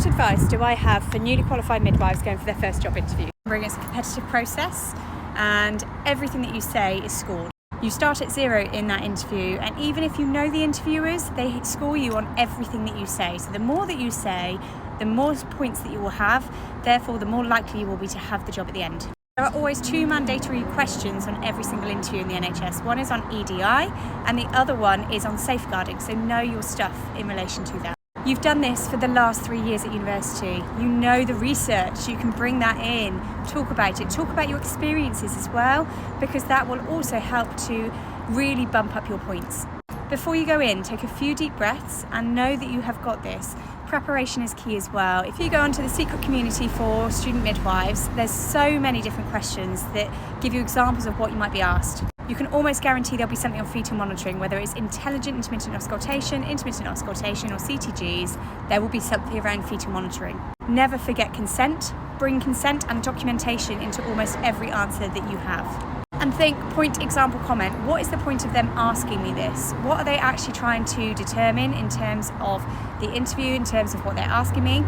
What advice do I have for newly qualified midwives going for their first job interview? Remember, it's a competitive process and everything that you say is scored. You start at 0 in that interview, and even if you know the interviewers, they score you on everything that you say. So the more that you say, the more points that you will have, therefore the more likely you will be to have the job at the end. There are always 2 mandatory questions on every single interview in the NHS. One is on EDI and the other one is on safeguarding, so know your stuff in relation to that. You've done this for the last 3 years at university. You know the research, you can bring that in, talk about it, talk about your experiences as well, because that will also help to really bump up your points. Before you go in, take a few deep breaths and know that you have got this. Preparation is key as well. If you go onto the secret community for student midwives, there's so many different questions that give you examples of what you might be asked. You can almost guarantee there'll be something on fetal monitoring, whether it's intelligent intermittent auscultation, intermittent auscultation or CTGs, there will be something around fetal monitoring. Never forget consent. Bring consent and documentation into almost every answer that you have. And think, point, example, comment. What is the point of them asking me this? What are they actually trying to determine in terms of the interview, in terms of what they're asking me?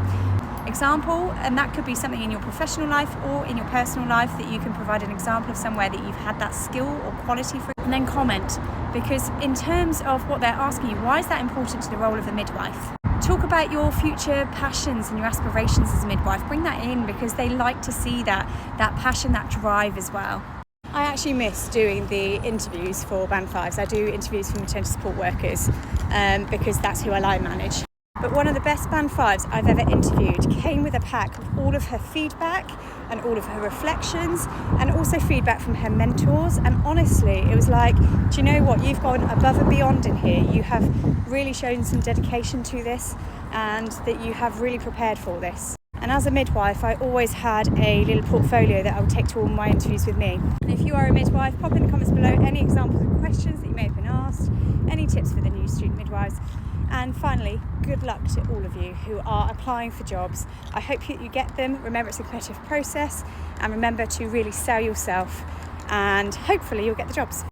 Example, and that could be something in your professional life or in your personal life that you can provide an example of somewhere that you've had that skill or quality for. And then comment, because in terms of what they're asking you, why is that important to the role of the midwife? Talk about your future passions and your aspirations as a midwife. Bring that in because they like to see that passion, that drive as well. I actually miss doing the interviews for Band 5s. I do interviews for maternity support workers because that's who I line manage. But one of the best Band 5s I've ever interviewed came with a pack of all of her feedback and all of her reflections and also feedback from her mentors. And honestly, it was like, do you know what? You've gone above and beyond in here. You have really shown some dedication to this and that you have really prepared for this. And as a midwife, I always had a little portfolio that I would take to all my interviews with me. And if you are a midwife, pop in the comments below any examples of questions that you may have been asked, any tips for the new student midwives. And finally, good luck to all of you who are applying for jobs. I hope you get them. Remember, it's a competitive process, and remember to really sell yourself, and hopefully you'll get the jobs.